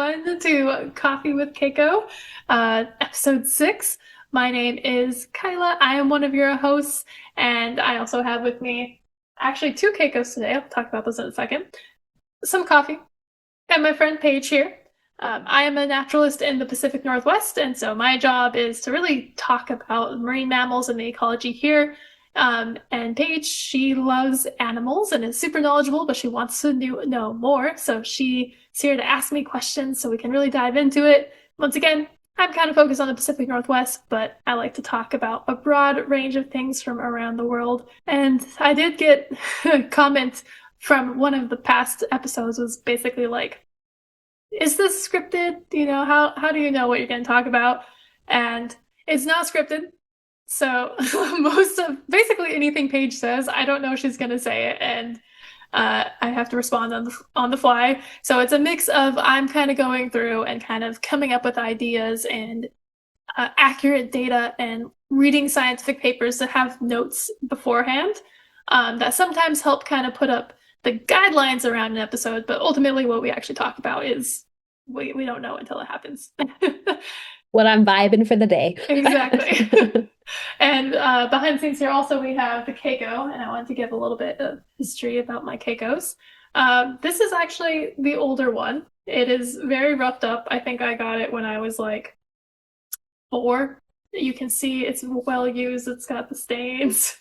everyone, to Coffee with Keiko, episode 6. My name is Kyla. I am one of your hosts, and I also have with me actually two Keikos today. I'll talk about those in a second. Some coffee, and my friend Paige here. I am a naturalist in the Pacific Northwest, and so my job is to really talk about marine mammals and the ecology here. And Paige, she loves animals and is super knowledgeable, but she wants to know more. So she's here to ask me questions so we can really dive into it. Once again, I'm kind of focused on the Pacific Northwest, but I like to talk about a broad range of things from around the world. And I did get a comment from one of the past episodes was basically like, is this scripted? How do you know what you're going to talk about? And it's not scripted. So most of basically anything Paige says, I don't know she's going to say it, and I have to respond on the fly. So it's a mix of I'm kind of going through and kind of coming up with ideas and accurate data and reading scientific papers that have notes beforehand that sometimes help kind of put up the guidelines around an episode, but ultimately what we actually talk about is we don't know until it happens. What I'm vibing for the day. Exactly. And behind the scenes here also we have the Keiko, and I wanted to give a little bit of history about my Keikos. This is actually the older one. It is very roughed up. I think I got it when I was like 4. You can see it's well used. It's got the stains.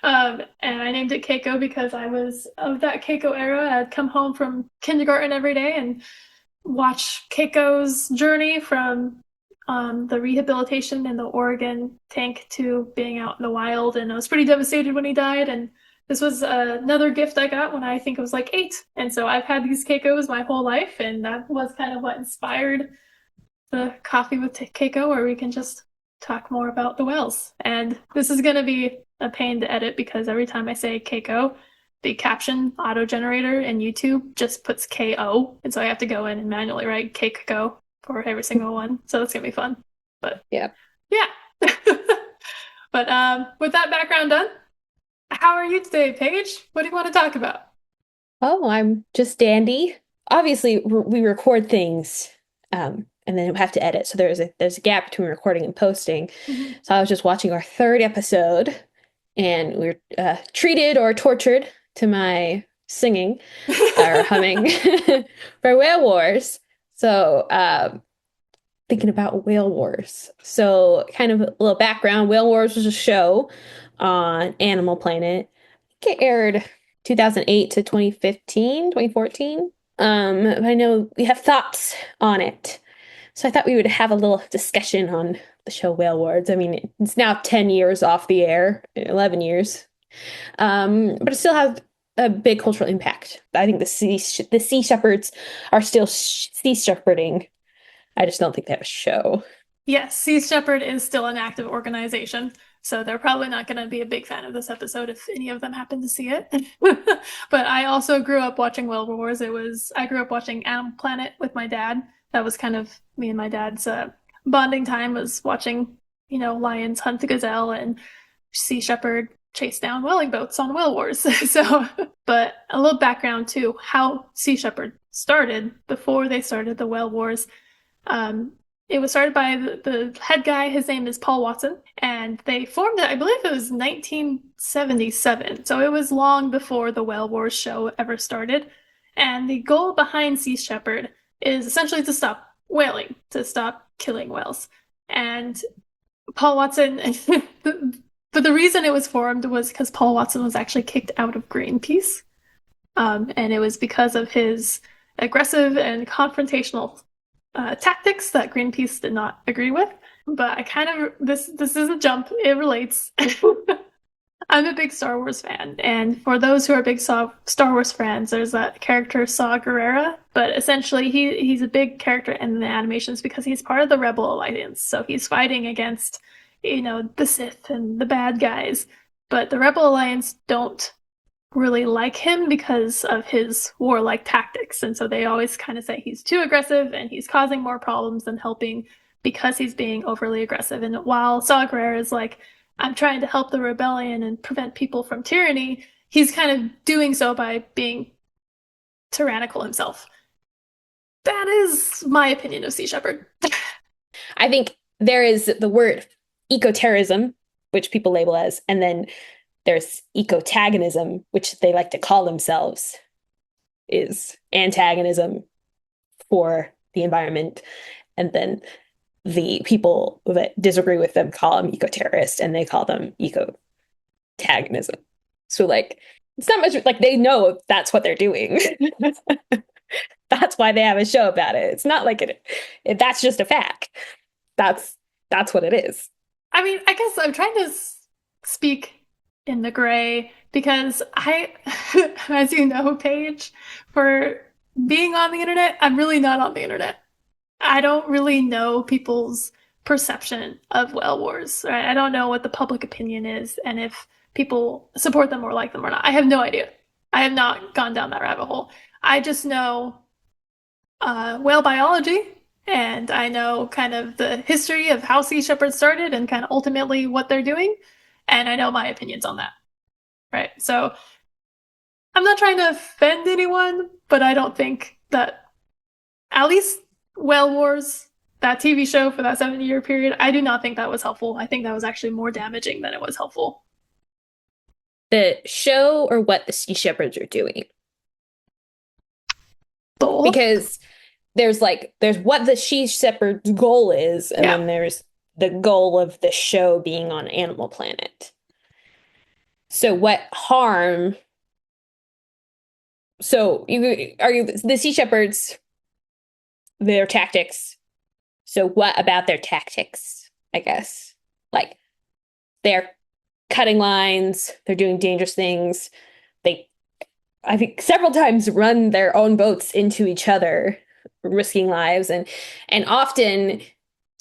And I named it Keiko because I was of that Keiko era. I'd come home from kindergarten every day and watch Keiko's journey from the rehabilitation in the Oregon tank to being out in the wild. And I was pretty devastated when he died. And this was another gift I got when I think I was like 8. And so I've had these Keikos my whole life. And that was kind of what inspired the Coffee with Keiko, where we can just talk more about the whales. And this is going to be a pain to edit because every time I say Keiko, the caption auto generator in YouTube just puts KO. And so I have to go in and manually write Keiko for every single one. So it's going to be fun. But Yeah. yeah. But with that background done, how are you today, Paige? What do you want to talk about? Oh, I'm just dandy. Obviously, we record things, and then we have to edit. So there's a gap between recording and posting. Mhm. So I was just watching our third episode, and we were treated or tortured to my singing or humming for Whale Wars. So thinking about Whale Wars. So kind of a little background. Whale Wars was a show on Animal Planet. It aired 2008 to 2015, 2014. I know we have thoughts on it. So I thought we would have a little discussion on the show Whale Wars. I mean, it's now 10 years off the air, 11 years. But it still has a big cultural impact. I think the sea shepherds are still sea shepherding. I just don't think they have a show. Yes, Sea Shepherd is still an active organization, so they're probably not going to be a big fan of this episode if any of them happen to see it. But I also grew up watching Whale Wars. I grew up watching Animal Planet with my dad. That was kind of me and my dad's bonding time was watching, lions hunt the gazelle and Sea Shepherd chase down whaling boats on Whale Wars. So, but a little background to how Sea Shepherd started before they started the Whale Wars. Um, it was started by the head guy. His name is Paul Watson, and they formed it, I believe it was 1977. So it was long before the Whale Wars show ever started. And the goal behind Sea Shepherd is essentially to stop whaling, to stop killing whales. And Paul Watson, but the reason it was formed was because Paul Watson was actually kicked out of Greenpeace. And it was because of his aggressive and confrontational tactics that Greenpeace did not agree with. But I kind of this is a jump. It relates. I'm a big Star Wars fan, and for those who are big Star Wars fans, there's that character Saw Gerrera. But essentially, he's a big character in the animations because he's part of the Rebel Alliance. So he's fighting against, the Sith and the bad guys. But the Rebel Alliance don't really like him because of his warlike tactics. And so they always kind of say he's too aggressive and he's causing more problems than helping because he's being overly aggressive. And while Saw Gerrera is like, I'm trying to help the rebellion and prevent people from tyranny, he's kind of doing so by being tyrannical himself. That is my opinion of Sea Shepherd. I think there is the word ecoterrorism, which people label as, and then there's ecotagonism, which they like to call themselves, is antagonism for the environment. And then the people that disagree with them call them eco-terrorists and they call them eco-tagonism. So like it's not much like they know that's what they're doing. That's why they have a show about it. It's not like that's just a fact. That's that's what it is. I mean, I guess I'm trying to speak in the gray because I, as you know, Paige, for being on the internet, I'm really not on the internet. I don't really know people's perception of whale wars, right? I don't know what the public opinion is and if people support them or like them or not. I have no idea. I have not gone down that rabbit hole. I just know whale biology, and I know kind of the history of how Sea Shepherds started and kind of ultimately what they're doing, and I know my opinions on that, right? So I'm not trying to offend anyone, but I don't think that at least Whale Wars, that TV show for that 70-year period, I do not think that was helpful. I think that was actually more damaging than it was helpful. The show or what the Sea Shepherds are doing. Both. Because there's what the Sea Shepherd's goal is, and Yeah. then there's the goal of the show being on Animal Planet. So what harm? So you argue the Sea Shepherds, their tactics. So what about their tactics? I guess like they're cutting lines, they're doing dangerous things. They, I think, several times run their own boats into each other, risking lives, and often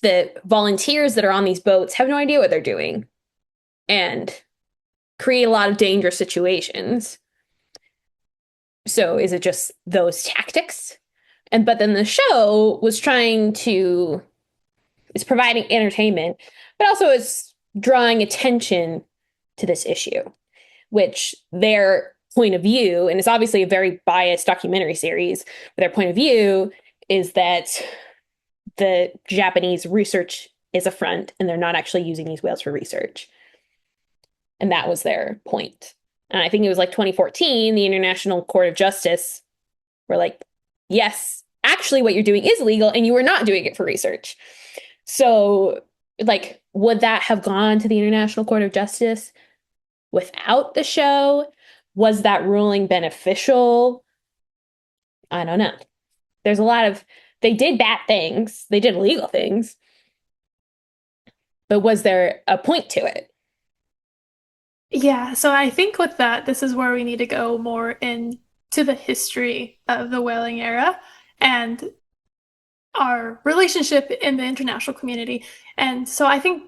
the volunteers that are on these boats have no idea what they're doing and create a lot of dangerous situations. So is it just those tactics? But then the show was trying to it's providing entertainment, but also it's drawing attention to this issue, which their point of view, and it's obviously a very biased documentary series, but their point of view is that the Japanese research is a front and they're not actually using these whales for research. And that was their point. And I think it was like 2014, the International Court of Justice were like, yes, actually what you're doing is illegal and you are not doing it for research. So, like, would that have gone to the International Court of Justice without the show? Was that ruling beneficial? I don't know. There's a lot of, they did bad things, they did illegal things, but was there a point to it? Yeah, so I think with that, this is where we need to go more into the history of the whaling era and our relationship in the international community. And so I think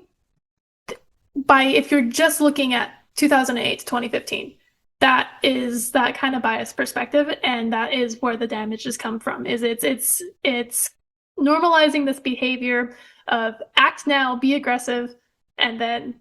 if you're just looking at 2008 to 2015, that is that kind of biased perspective, and that is where the damage has come from. Is it's normalizing this behavior of act now, be aggressive, and then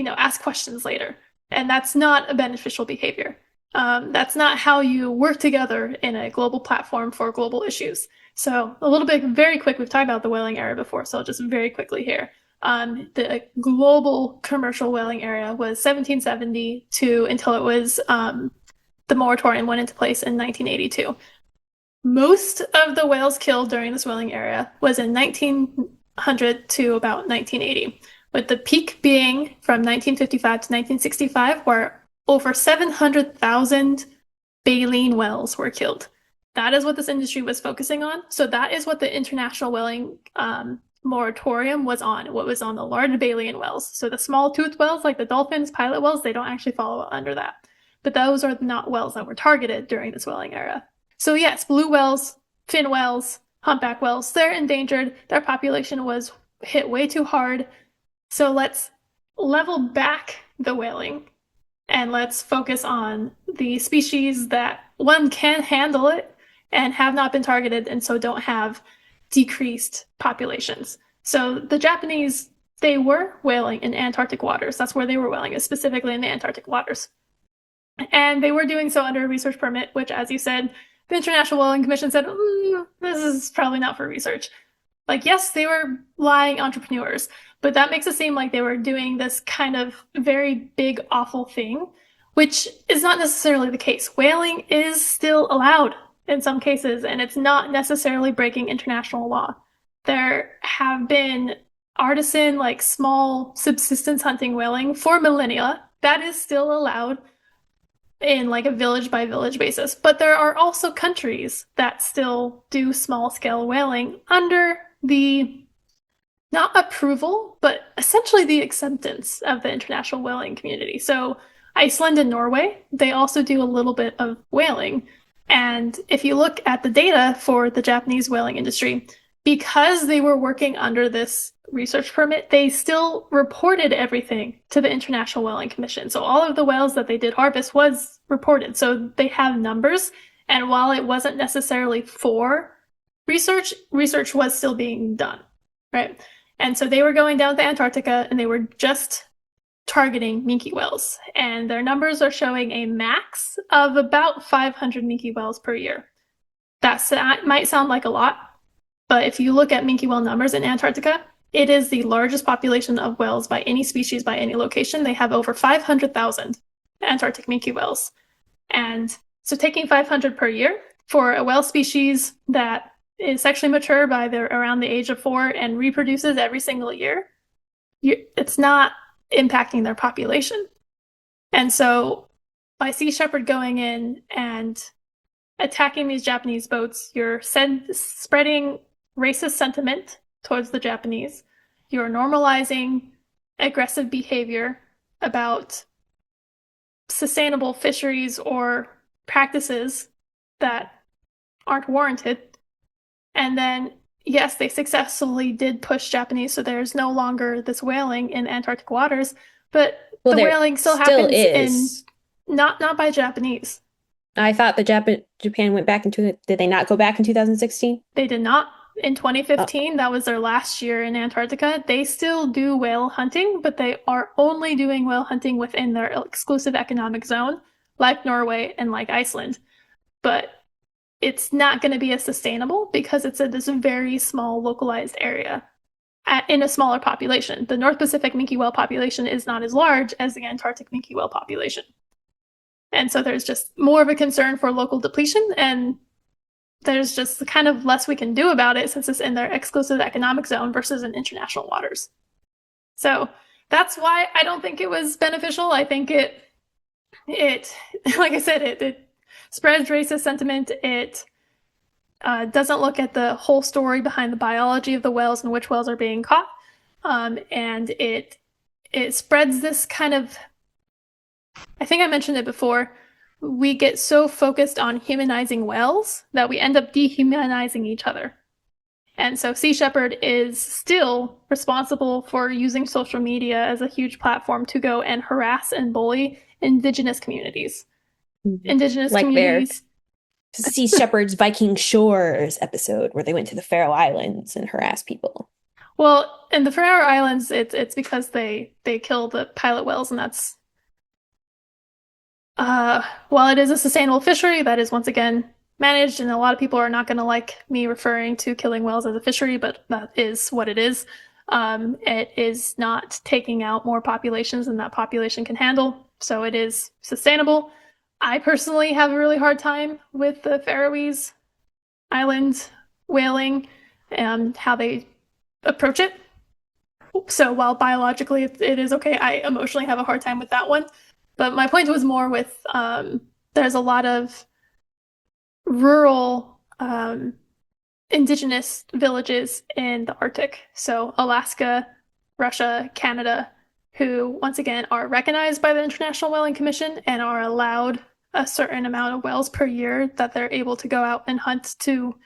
ask questions later. And that's not a beneficial behavior. That's not how you work together in a global platform for global issues. So a little bit very quick, we've talked about the whaling era before, so just very quickly here. The global commercial whaling era was 1772 until it was the moratorium went into place in 1982. Most of the whales killed during this whaling era was in 1900 to about 1980, with the peak being from 1955 to 1965, where over 700,000 baleen whales were killed. That is what this industry was focusing on. So that is what the international whaling moratorium was on. What was on the large baleen whales. So the small toothed whales, like the dolphins, pilot whales, they don't actually fall under that. But those are not whales that were targeted during this whaling era. So yes, blue whales, fin whales, humpback whales, they're endangered. Their population was hit way too hard. So let's level back the whaling and let's focus on the species that one can handle it and have not been targeted and so don't have decreased populations. So the Japanese, they were whaling in Antarctic waters. That's where they were whaling, is specifically in the Antarctic waters. And they were doing so under a research permit, which, as you said, the International Whaling Commission said, this is probably not for research. Like, yes, they were lying entrepreneurs, but that makes it seem like they were doing this kind of very big, awful thing, which is not necessarily the case. Whaling is still allowed in some cases, and it's not necessarily breaking international law. There have been artisan, like small subsistence hunting whaling for millennia. That is still allowed in like a village by village basis. But there are also countries that still do small scale whaling under the not approval, but essentially the acceptance of the international whaling community. So Iceland and Norway, they also do a little bit of whaling. And if you look at the data for the Japanese whaling industry, because they were working under this research permit, they still reported everything to the International Whaling Commission. So all of the whales that they did harvest was reported. So they have numbers. And while it wasn't necessarily for research, research was still being done, right? And so they were going down to Antarctica and they were just targeting minke whales. And their numbers are showing a max of about 500 minke whales per year. That might sound like a lot, but if you look at minke whale numbers in Antarctica, it is the largest population of whales by any species, by any location. They have over 500,000 Antarctic minke whales. And so taking 500 per year for a whale species that is sexually mature by around the age of 4 and reproduces every single year, it's not impacting their population. And so by Sea Shepherd going in and attacking these Japanese boats, you're spreading racist sentiment towards the Japanese. You're normalizing aggressive behavior about sustainable fisheries or practices that aren't warranted. And then, yes, they successfully did push Japanese, so there's no longer this whaling in Antarctic waters, but the whaling still happens is. in not by Japanese. I thought Japan went back into it. Did they not go back in 2016? They did not. In 2015, that was their last year in Antarctica. They still do whale hunting, but they are only doing whale hunting within their exclusive economic zone, like Norway and like Iceland. But it's not going to be as sustainable because it's this very small localized area in a smaller population. The North Pacific minke whale population is not as large as the Antarctic minke whale population. And so there's just more of a concern for local depletion, and there's just kind of less we can do about it since it's in their exclusive economic zone versus in international waters. So that's why I don't think it was beneficial. I think it like I said, it spreads racist sentiment. It doesn't look at the whole story behind the biology of the whales and which whales are being caught. And it spreads this kind of, I think I mentioned it before, we get so focused on humanizing whales that we end up dehumanizing each other. And so Sea Shepherd is still responsible for using social media as a huge platform to go and harass and bully indigenous communities. Indigenous like communities. Their Sea Shepherd's Viking Shores episode where they went to the Faroe Islands and harassed people. Well, in the Faroe Islands, it's because they kill the pilot whales, and that's while it is a sustainable fishery, that is once again managed, and a lot of people are not going to like me referring to killing whales as a fishery, but that is what it is. It is not taking out more populations than that population can handle, so it is sustainable. I personally have a really hard time with the Faroese Islands whaling and how they approach it. So while biologically it is okay, I emotionally have a hard time with that one. But my point was more with there's a lot of rural indigenous villages in the Arctic. So Alaska, Russia, Canada, who once again are recognized by the International Whaling Commission and are allowed a certain amount of whales per year that they're able to go out and hunt to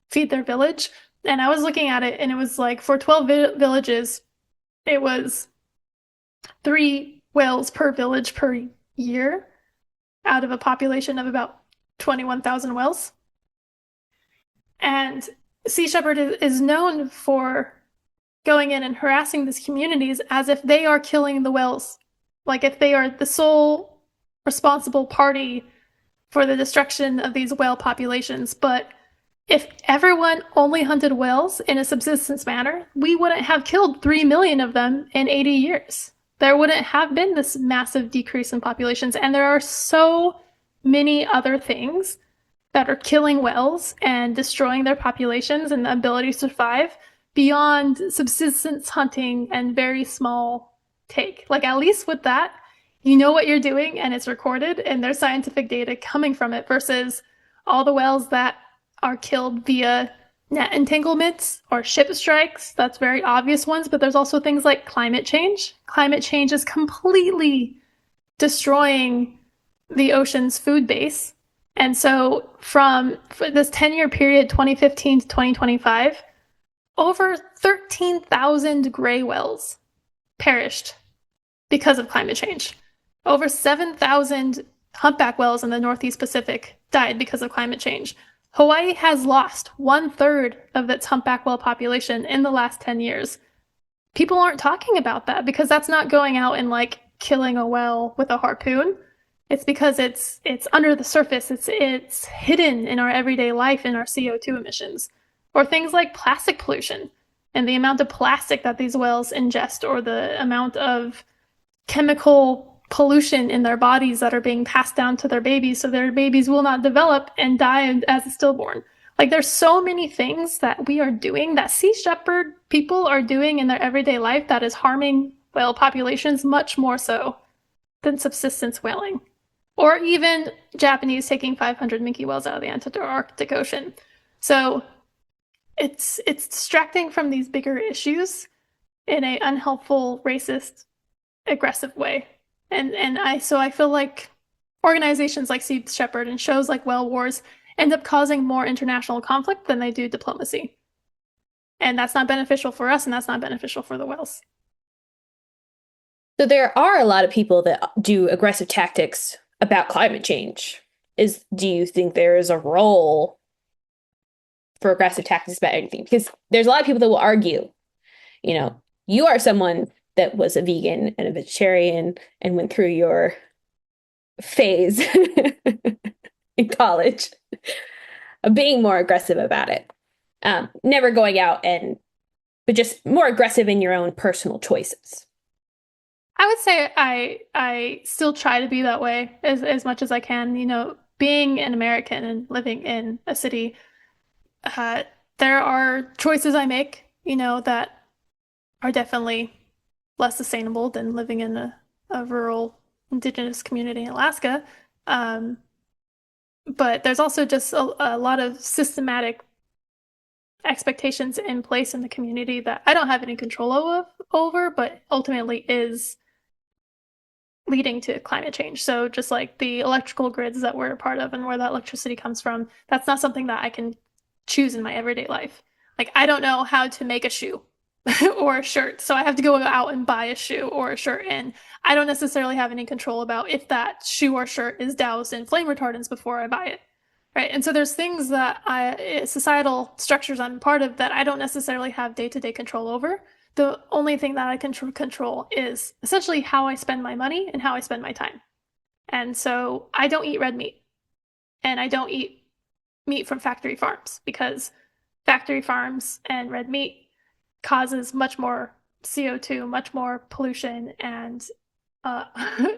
feed their village. And I was looking at it and it was like for 12 villages, it was 3 whales per village per year out of a population of about 21,000 whales. And Sea Shepherd is known for going in and harassing these communities as if they are killing the whales. Like if they are the sole responsible party for the destruction of these whale populations. But if everyone only hunted whales in a subsistence manner, we wouldn't have killed 3 million of them in 80 years. There wouldn't have been this massive decrease in populations. And there are so many other things that are killing whales and destroying their populations and the ability to survive beyond subsistence hunting and very small take. Like, at least with that, you know what you're doing and it's recorded and there's scientific data coming from it versus all the whales that are killed via net entanglements or ship strikes. That's very obvious ones, but there's also things like climate change. Climate change is completely destroying the ocean's food base. And so from this 10-year period, 2015 to 2025, over 13,000 gray whales perished because of climate change. Over 7,000 humpback whales in the Northeast Pacific died because of climate change. Hawaii has lost 1/3 of its humpback whale population in the last 10 years. People aren't talking about that because that's not going out and like killing a whale with a harpoon. It's because it's under the surface. It's hidden in our everyday life in our CO2 emissions. Or things like plastic pollution and the amount of plastic that these whales ingest or the amount of chemical pollution in their bodies that are being passed down to their babies so their babies will not develop and die as a stillborn. Like, there's so many things that we are doing, that sea shepherd people are doing in their everyday life, that is harming whale populations much more so than subsistence whaling. Or even Japanese taking 500 minke whales out of the Antarctic Ocean. So it's distracting from these bigger issues in an unhelpful, racist, aggressive way. And I feel like organizations like Sea Shepherd and shows like Whale Wars end up causing more international conflict than they do diplomacy. And that's not beneficial for us, and that's not beneficial for the whales. So there are a lot of people that do aggressive tactics about climate change. Do you think there is a role for aggressive tactics about anything? Because there's a lot of people that will argue, you are someone that was a vegan and a vegetarian and went through your phase in college of being more aggressive about it. Never going out but just more aggressive in your own personal choices. I would say I still try to be that way as much as I can. Being an American and living in a city, there are choices I make, that are definitely less sustainable than living in a rural indigenous community in Alaska. But there's also just a lot of systematic expectations in place in the community that I don't have any control over, but ultimately is leading to climate change. So just like the electrical grids that we're a part of and where that electricity comes from, that's not something that I can choose in my everyday life. Like, I don't know how to make a shoe or a shirt, so I have to go out and buy a shoe or a shirt, and I don't necessarily have any control about if that shoe or shirt is doused in flame retardants before I buy it. Right. And so there's things that societal structures I'm part of that I don't necessarily have day-to-day control over. The only thing that I can control is essentially how I spend my money and how I spend my time. And so I don't eat red meat, and I don't eat meat from factory farms, because factory farms and red meat causes much more CO2, much more pollution, and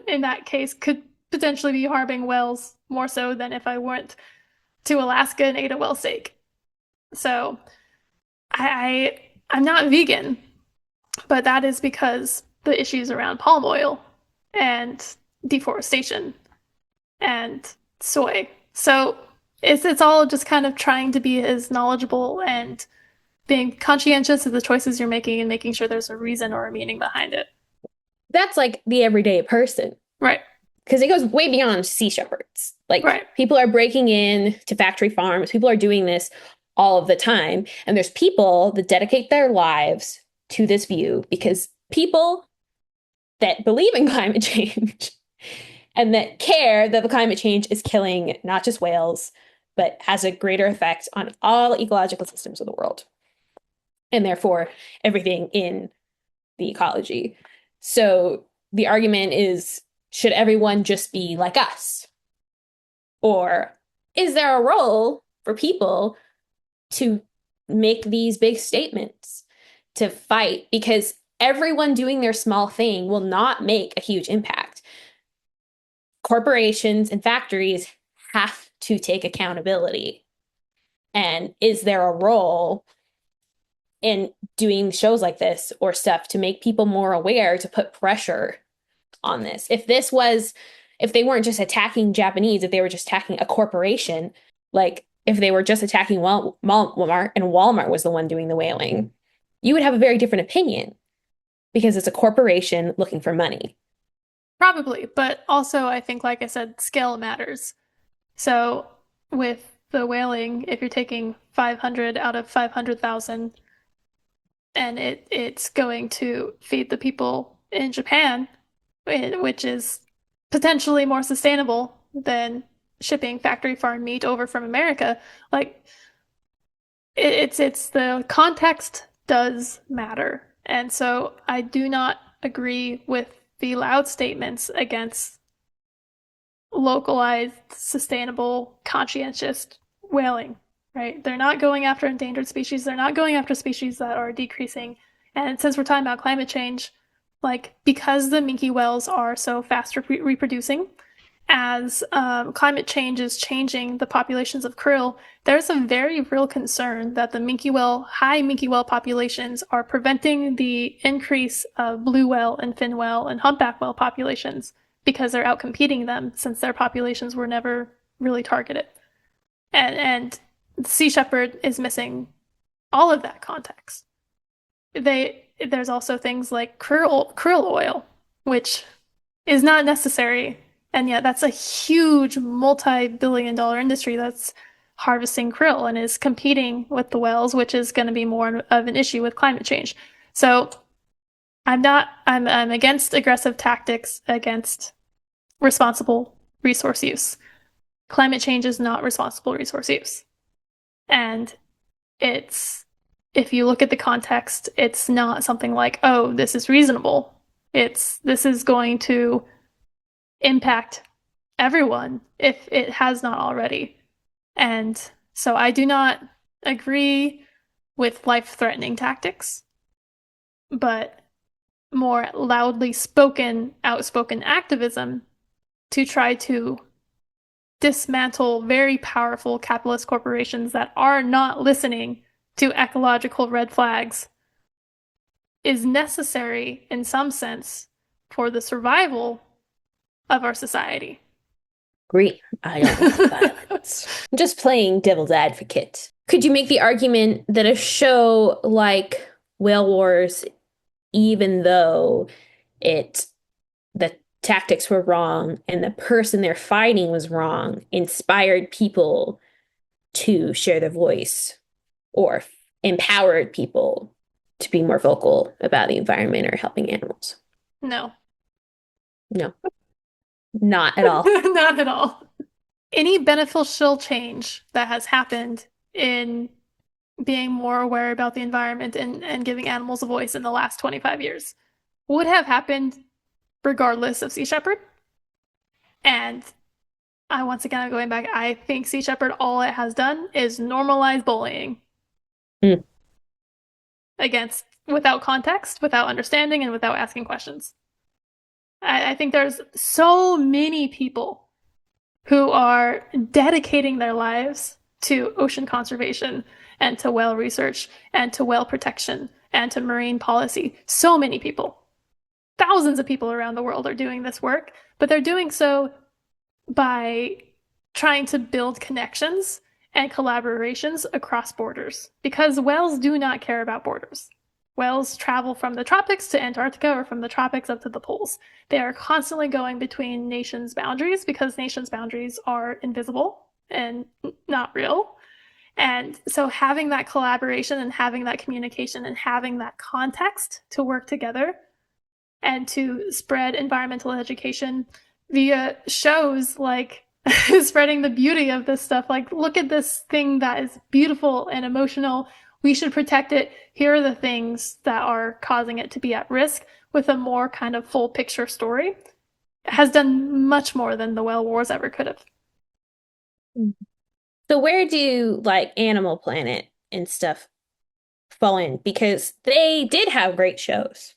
in that case could potentially be harming whales more so than if I went to Alaska and ate a whale steak. So I'm not vegan, but that is because the issues around palm oil and deforestation and soy. So it's all just kind of trying to be as knowledgeable and being conscientious of the choices you're making and making sure there's a reason or a meaning behind it. That's like the everyday person. Right. Because it goes way beyond sea shepherds. Like, right. People are breaking in to factory farms. People are doing this all of the time. And there's people that dedicate their lives to this view because people that believe in climate change and that care that the climate change is killing not just whales, but has a greater effect on all ecological systems of the world. And therefore, everything in the ecology. So the argument is, should everyone just be like us? Or is there a role for people to make these big statements, to fight? Because everyone doing their small thing will not make a huge impact. Corporations and factories have to take accountability. And is there a role in doing shows like this or stuff to make people more aware, to put pressure on this? If they weren't just attacking Japanese, if they were just attacking a corporation, like if they were just attacking Walmart and Walmart was the one doing the whaling, you would have a very different opinion because it's a corporation looking for money. Probably, but also I think, like I said, scale matters. So with the whaling, if you're taking 500 out of 500,000 and it's going to feed the people in Japan, which is potentially more sustainable than shipping factory farm meat over from America, like it's the context does matter. And so I do not agree with the loud statements against localized, sustainable, conscientious whaling, right? They're not going after endangered species. They're not going after species that are decreasing. And since we're talking about climate change, like because the minke whales are so fast reproducing, as climate change is changing the populations of krill, there's a very real concern that the high minke whale populations are preventing the increase of blue whale and fin whale and humpback whale populations because they're outcompeting them since their populations were never really targeted. And Sea Shepherd is missing all of that context. There's also things like krill oil, which is not necessary. And yet that's a huge multi-billion-dollar industry that's harvesting krill and is competing with the whales, which is going to be more of an issue with climate change. So I'm against aggressive tactics, against responsible resource use. Climate change is not responsible resource use. And if you look at the context, it's not something like, oh, this is reasonable. This is going to impact everyone if it has not already. And so I do not agree with life-threatening tactics, but more loudly outspoken activism to try to dismantle very powerful capitalist corporations that are not listening to ecological red flags is necessary in some sense for the survival of our society. Agree. I don't want violence. I'm just playing devil's advocate. Could you make the argument that a show like Whale Wars, even though the tactics were wrong and the person they're fighting was wrong, inspired people to share their voice or empowered people to be more vocal about the environment or helping animals? No. No, not at all. Not at all. Any beneficial change that has happened in being more aware about the environment and giving animals a voice in the last 25 years would have happened regardless of Sea Shepherd. And once again, I'm going back, I think Sea Shepherd, all it has done is normalize bullying. Without context, without understanding, and without asking questions. I think there's so many people who are dedicating their lives to ocean conservation and to whale research and to whale protection and to marine policy. So many people. Thousands of people around the world are doing this work, but they're doing so by trying to build connections and collaborations across borders, because whales do not care about borders. Whales travel from the tropics to Antarctica or from the tropics up to the poles. They are constantly going between nations' boundaries because nations' boundaries are invisible and not real. And so having that collaboration and having that communication and having that context to work together and to spread environmental education via shows like spreading the beauty of this stuff. Like, look at this thing that is beautiful and emotional. We should protect it. Here are the things that are causing it to be at risk, with a more kind of full picture story. It has done much more than the Whale Wars ever could have. So where do like Animal Planet and stuff fall in? Because they did have great shows.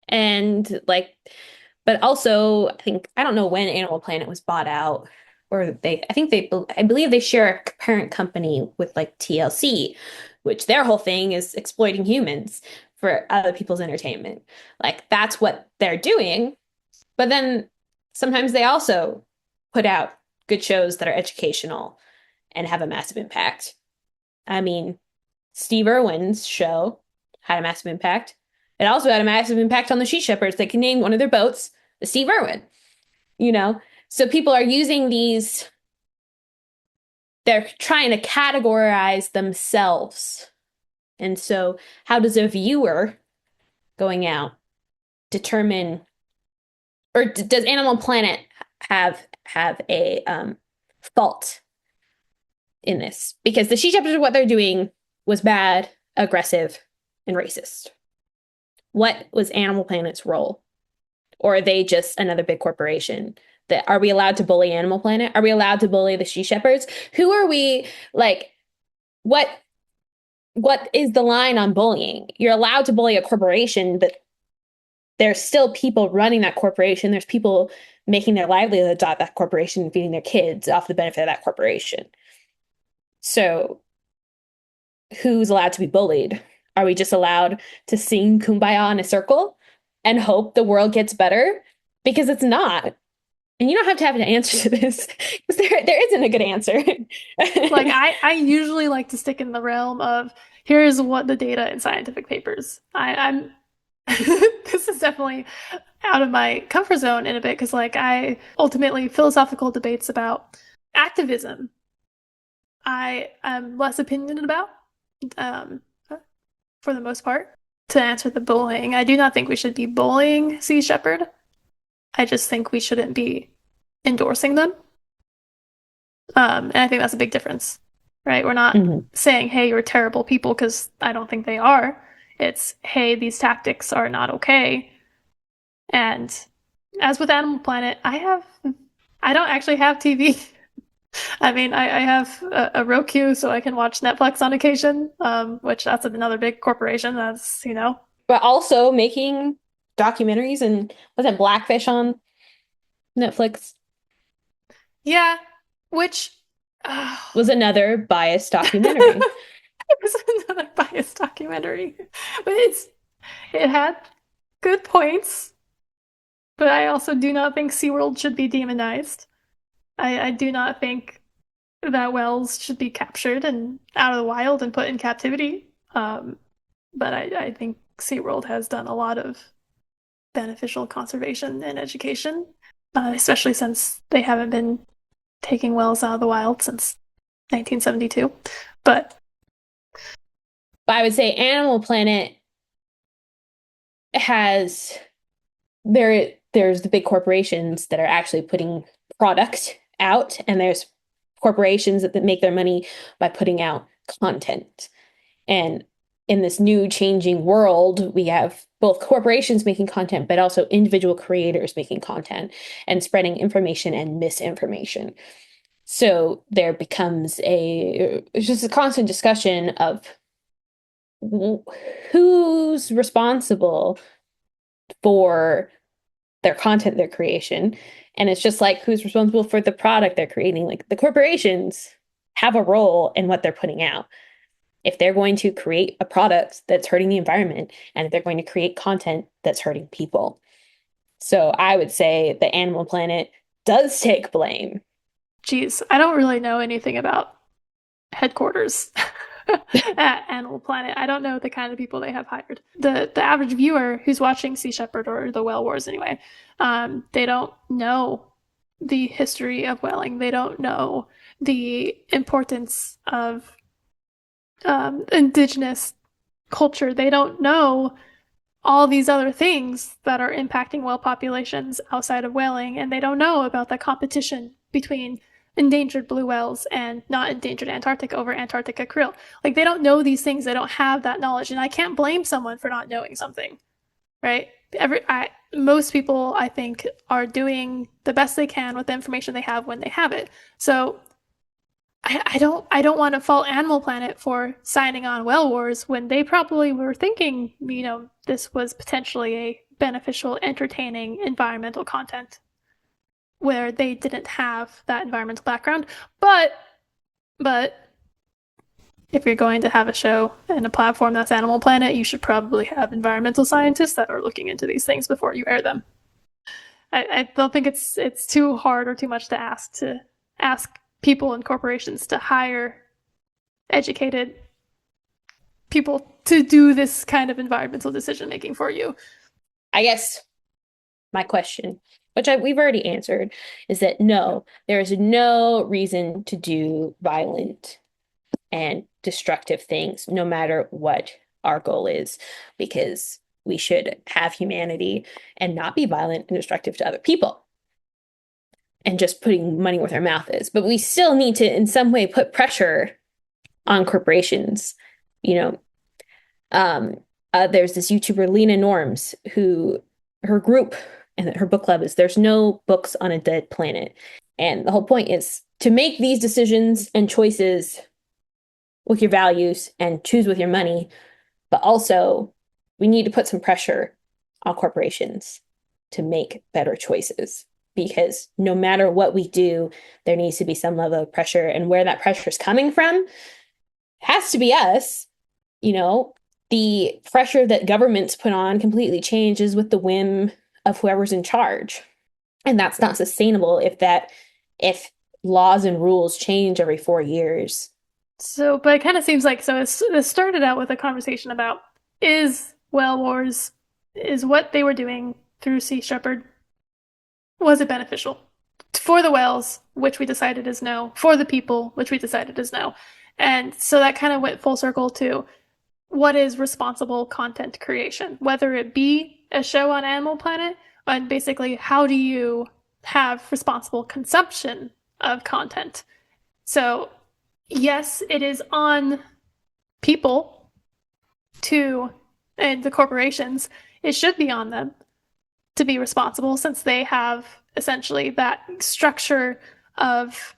And like, but also I don't know when Animal Planet was bought out, or I believe they share a parent company with like TLC, which their whole thing is exploiting humans for other people's entertainment. Like that's what they're doing. But then sometimes they also put out good shows that are educational and have a massive impact. I mean, Steve Irwin's show had a massive impact. It also had a massive impact on the She Shepherds. They can name one of their boats the Steve Irwin, you know? So people are using these, they're trying to categorize themselves. And so, how does a viewer going out determine, or does Animal Planet have a fault in this? Because the She Shepherds, what they're doing was bad, aggressive, and racist. What was Animal Planet's role? Or are they just another big corporation? That are we allowed to bully Animal Planet? Are we allowed to bully the She Shepherds? Who are we like what what is the line on bullying? You're allowed to bully a corporation, but there's still people running that corporation. There's people making their livelihoods off that corporation and feeding their kids off the benefit of that corporation. So who's allowed to be bullied? Are we just allowed to sing Kumbaya in a circle and hope the world gets better? Because it's not. And you don't have to have an answer to this because there isn't a good answer. Like I usually like to stick in the realm of here's what the data in scientific papers. I'm this is definitely out of my comfort zone in a bit because like I ultimately philosophical debates about activism I am less opinionated about um, for the most part. To answer the bullying, I do not think we should be bullying Sea Shepherd. I just think we shouldn't be endorsing them. And I think that's a big difference, right? We're not Mhm. saying, hey, you're terrible people, because I don't think they are. It's, hey, these tactics are not okay. And as with Animal Planet, I don't actually have TV. I mean, I have a Roku, so I can watch Netflix on occasion, which that's another big corporation. That's, But also making documentaries and was it Blackfish on Netflix yeah, which uh, was another biased documentary. it was another biased documentary, but it had good points. But I also do not think SeaWorld should be demonized. I do not think that whales should be captured and out of the wild and put in captivity. But I think SeaWorld has done a lot of beneficial conservation and education, especially since they haven't been taking whales out of the wild since 1972. But But I would say Animal Planet has there's the big corporations that are actually putting product out, and there's corporations that make their money by putting out content. And in this new changing world, we have both corporations making content, but also individual creators making content and spreading information and misinformation. So there becomes it's just a constant discussion of who's responsible for their content, their creation. And it's just like who's responsible for the product they're creating. Like the corporations have a role in what they're putting out. If they're going to create a product that's hurting the environment, and if they're going to create content that's hurting people. So I would say the Animal Planet does take blame. geez, I don't really know anything about headquarters at Animal Planet. I don't know the kind of people they have hired. The average viewer who's watching Sea Shepherd or the Whale Wars anyway, they don't know the history of whaling. They don't know the importance of indigenous culture. They don't know all these other things that are impacting whale populations outside of whaling, and they don't know about the competition between endangered blue whales and not endangered Antarctic over Antarctica krill. Like they don't know these things, they don't have that knowledge, and I can't blame someone for not knowing something, right? Most people, I think, are doing the best they can with the information they have when they have it. So I don't want to fault Animal Planet for signing on Whale Wars when they probably were thinking, this was potentially a beneficial, entertaining environmental content where they didn't have that environmental background. But if you're going to have a show and a platform that's Animal Planet, you should probably have environmental scientists that are looking into these things before you air them. I don't think it's too hard or too much to ask people and corporations to hire educated people to do this kind of environmental decision making for you. I guess my question, which we've already answered, is that no, there is no reason to do violent and destructive things, no matter what our goal is, because we should have humanity and not be violent and destructive to other people and just putting money where their mouth is. But we still need to, in some way, put pressure on corporations. You know, there's this YouTuber, Lena Norms, who her group and her book club is There's No Books on a Dead Planet. And the whole point is to make these decisions and choices with your values and choose with your money, but also we need to put some pressure on corporations to make better choices, because no matter what we do, there needs to be some level of pressure, and where that pressure is coming from has to be us. The pressure that governments put on completely changes with the whim of whoever's in charge, and that's not sustainable if laws and rules change every 4 years. So, but it kind of seems like it started out with a conversation about is Whale Wars, is what they were doing through Sea Shepherd, was it beneficial for the whales, which we decided is no, for the people, which we decided is no. And so that kind of went full circle to what is responsible content creation, whether it be a show on Animal Planet, and basically how do you have responsible consumption of content. So yes, it is on people and the corporations, it should be on them to be responsible, since they have essentially that structure of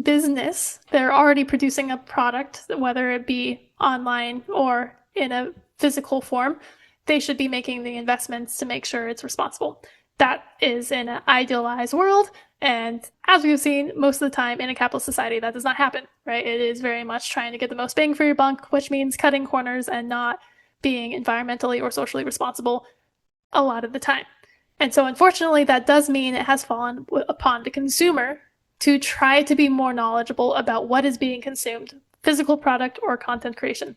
business. They're already producing a product, whether it be online or in a physical form. They should be making the investments to make sure it's responsible. That is in an idealized world. And as we've seen, most of the time in a capitalist society, that does not happen, right? It is very much trying to get the most bang for your buck, which means cutting corners and not being environmentally or socially responsible a lot of the time. And so, unfortunately, that does mean it has fallen upon the consumer to try to be more knowledgeable about what is being consumed, physical product or content creation.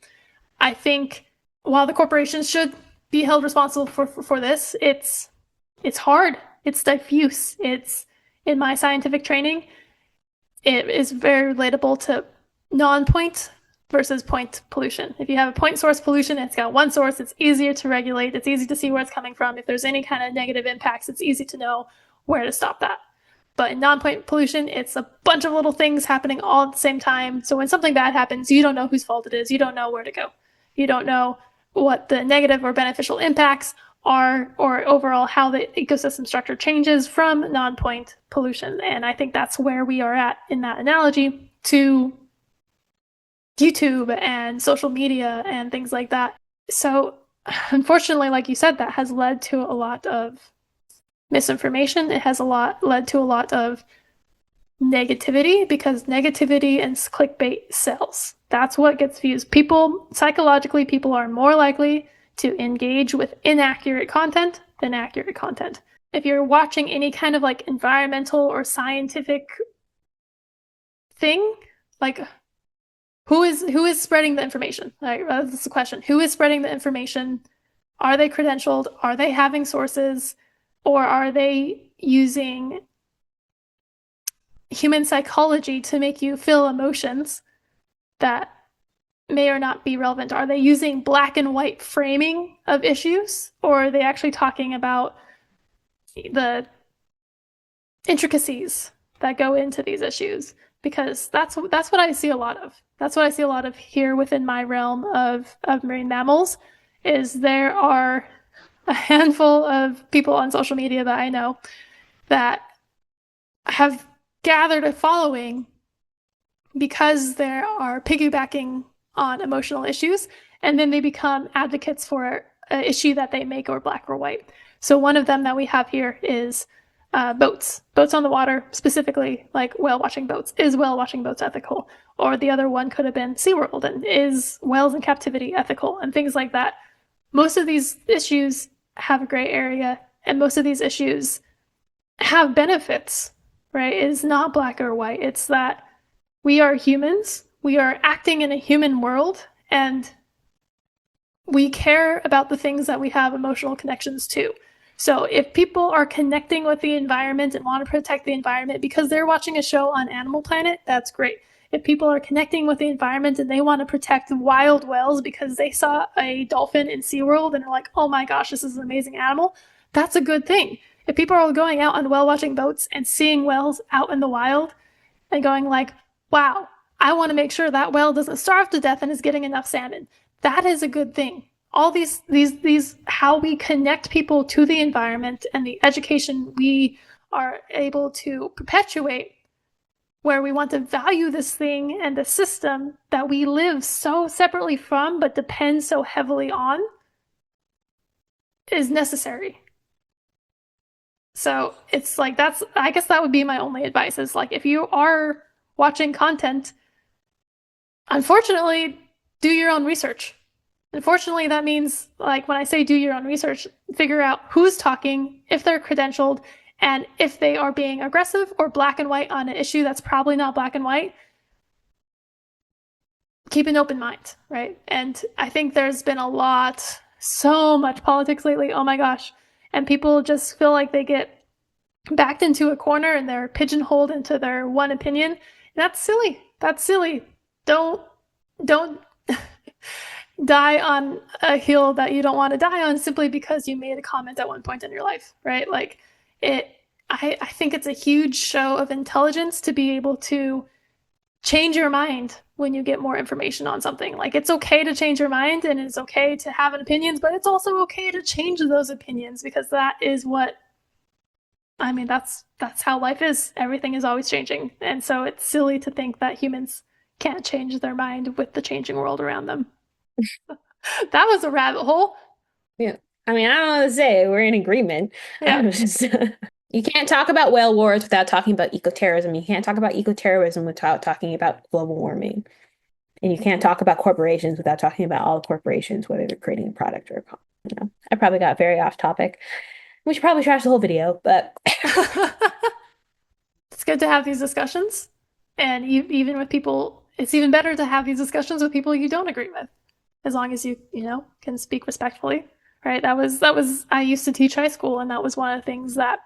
I think while the corporations should be held responsible for this, it's hard. It's diffuse. It's in my scientific training, it is very relatable to non-point versus point pollution. If you have a point source pollution, it's got one source, it's easier to regulate, it's easy to see where it's coming from. If there's any kind of negative impacts, it's easy to know where to stop that. But in non-point pollution, it's a bunch of little things happening all at the same time. So when something bad happens, you don't know whose fault it is. You don't know where to go. You don't know what the negative or beneficial impacts are, or overall how the ecosystem structure changes from non-point pollution. And I think that's where we are at in that analogy to YouTube and social media and things like that. So unfortunately, like you said, that has led to a lot of misinformation. It has led to a lot of negativity, because negativity and clickbait sells. That's what gets views. Psychologically, people are more likely to engage with inaccurate content than accurate content. If you're watching any kind of like environmental or scientific thing, like who is spreading the information? Like, that's the question. Who is spreading the information? Are they credentialed? Are they having sources? Or are they using human psychology to make you feel emotions that may or not be relevant? Are they using black and white framing of issues? Or are they actually talking about the intricacies that go into these issues? Because that's what I see a lot of. That's what I see a lot of here within my realm of marine mammals, is there are a handful of people on social media that I know that have gathered a following because they are piggybacking on emotional issues, and then they become advocates for an issue that they make, or black or white. So one of them that we have here is boats on the water, specifically like whale watching boats. Is whale watching boats ethical? Or the other one could have been SeaWorld, and is whales in captivity ethical, and things like that. Most of these issues have a gray area, and most of these issues have benefits, right? It is not black or white. It's that we are humans, we are acting in a human world, and we care about the things that we have emotional connections to. So if people are connecting with the environment and want to protect the environment because they're watching a show on Animal Planet, that's great. If people are connecting with the environment and they want to protect wild whales because they saw a dolphin in SeaWorld and are like, oh my gosh, this is an amazing animal, that's a good thing. If people are going out on whale watching boats and seeing whales out in the wild and going like, wow, I want to make sure that whale doesn't starve to death and is getting enough salmon, that is a good thing. All these how we connect people to the environment and the education we are able to perpetuate, where we want to value this thing and the system that we live so separately from but depend so heavily on, is necessary. So it's like, that's, I guess that would be my only advice, is like, if you are watching content, unfortunately, do your own research. Unfortunately, that means, like, when I say do your own research, figure out who's talking, if they're credentialed, and if they are being aggressive or black and white on an issue that's probably not black and white. Keep an open mind, right? And I think there's been so much politics lately. Oh my gosh. And people just feel like they get backed into a corner and they're pigeonholed into their one opinion. And that's silly. That's silly. Don't die on a hill that you don't want to die on simply because you made a comment at one point in your life, right? Like, I think it's a huge show of intelligence to be able to change your mind when you get more information on something. Like, it's okay to change your mind, and it's okay to have opinions, but it's also okay to change those opinions, because that is what, I mean, that's how life is. Everything is always changing. And so it's silly to think that humans can't change their mind with the changing world around them. That was a rabbit hole. Yeah. I mean, I don't know what to say. We're in agreement. Yeah. You can't talk about whale wars without talking about eco-terrorism. You can't talk about eco-terrorism without talking about global warming. And you can't talk about corporations without talking about all the corporations, whether they're creating a product or I probably got very off topic. We should probably trash the whole video, but It's good to have these discussions. And even with people, it's even better to have these discussions with people you don't agree with, as long as you can speak respectfully, right? That was I used to teach high school, and that was one of the things that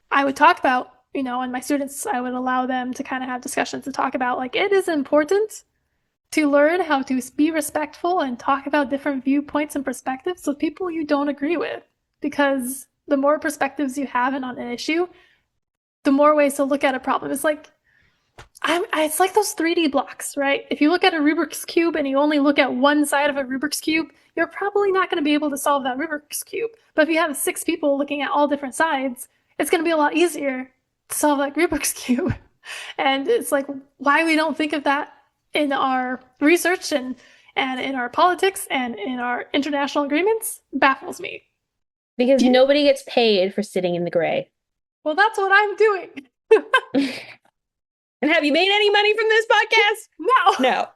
I would talk about, and my students, I would allow them to kind of have discussions to talk about, like, it is important to learn how to be respectful and talk about different viewpoints and perspectives with people you don't agree with, because the more perspectives you have on an issue, the more ways to look at a problem. It's like, it's like those 3D blocks, right? If you look at a Rubik's Cube and you only look at one side of a Rubik's Cube, you're probably not going to be able to solve that Rubik's Cube. But if you have 6 people looking at all different sides, it's going to be a lot easier to solve that Rubik's Cube. And it's like, why we don't think of that in our research and in our politics and in our international agreements baffles me. because nobody gets paid for sitting in the gray. Well, that's what I'm doing. And have you made any money from this podcast? No. No.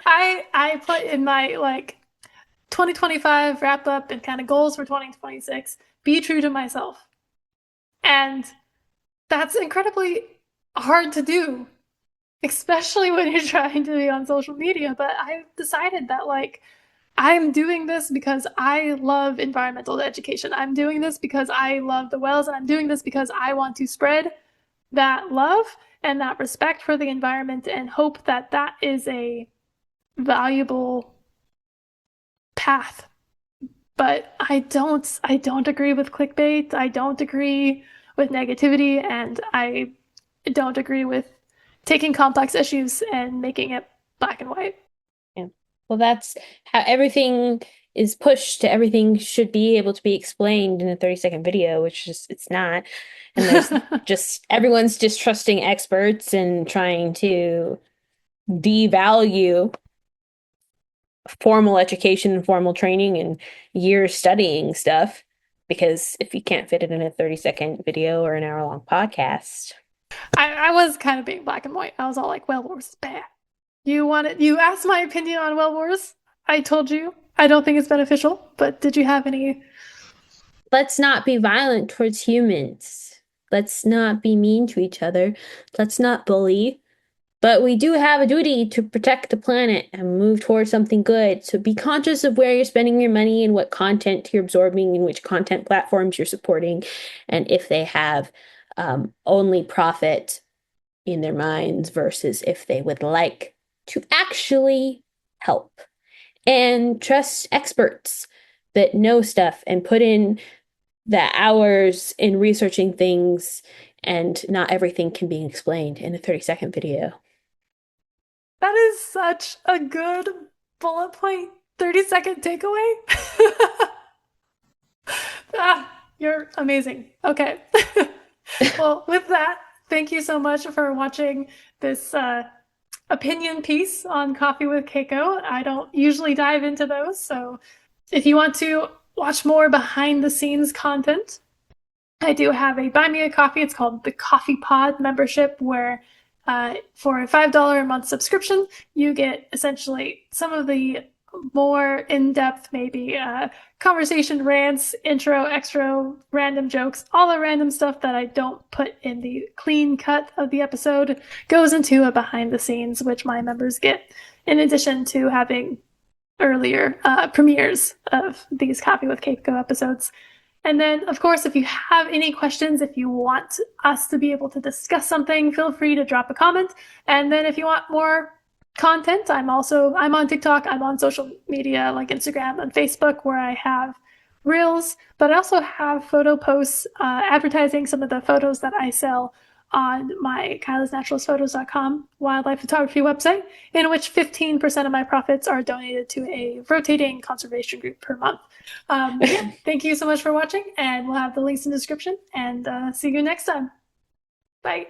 I put in my 2025 wrap up and kind of goals for 2026, be true to myself. And that's incredibly hard to do, especially when you're trying to be on social media. But I've decided that I'm doing this because I love environmental education. I'm doing this because I love the whales, and I'm doing this because I want to spread that love and that respect for the environment, and hope that that is a valuable path. But I don't agree with clickbait. I don't agree with negativity, and I don't agree with taking complex issues and making it black and white. Yeah. Well, that's how everything is pushed to everything should be able to be explained in a 30-second video, which is it's not. And there's just everyone's distrusting experts and trying to devalue formal education and formal training and years studying stuff because if you can't fit it in a 30-second video or an hour-long podcast. I was kind of being black and white. I was all like, Whale Wars is bad. You asked my opinion on Whale Wars. I told you I don't think it's beneficial, but did you have any? Let's not be violent towards humans. Let's not be mean to each other. Let's not bully. But we do have a duty to protect the planet and move towards something good. So be conscious of where you're spending your money and what content you're absorbing and which content platforms you're supporting, and if they have only profit in their minds versus if they would like to actually help. And trust experts that know stuff and put in the hours in researching things, and not everything can be explained in a 30-second video. That is such a good bullet point 30-second takeaway. You're amazing. Okay. Well, with that, thank you so much for watching this opinion piece on Coffee with Keiko. I don't usually dive into those, so if you want to watch more behind the scenes content, I do have a Buy Me a Coffee. It's called the Coffee Pod membership, where for a $5 a month subscription, you get essentially some of the more in-depth, maybe conversation rants, intro, extra, random jokes, all the random stuff that I don't put in the clean cut of the episode goes into a behind the scenes, which my members get, in addition to having earlier premieres of these Coffee with Keiko episodes. And then, of course, if you have any questions, if you want us to be able to discuss something, feel free to drop a comment. And then if you want more content, I'm on TikTok, I'm on social media like Instagram and Facebook, where I have reels, but I also have photo posts advertising some of the photos that I sell on my kylasnaturalistphotos.com wildlife photography website, in which 15% of my profits are donated to a rotating conservation group per month. Yeah, thank you so much for watching, and we'll have the links in the description, and see you next time. Bye.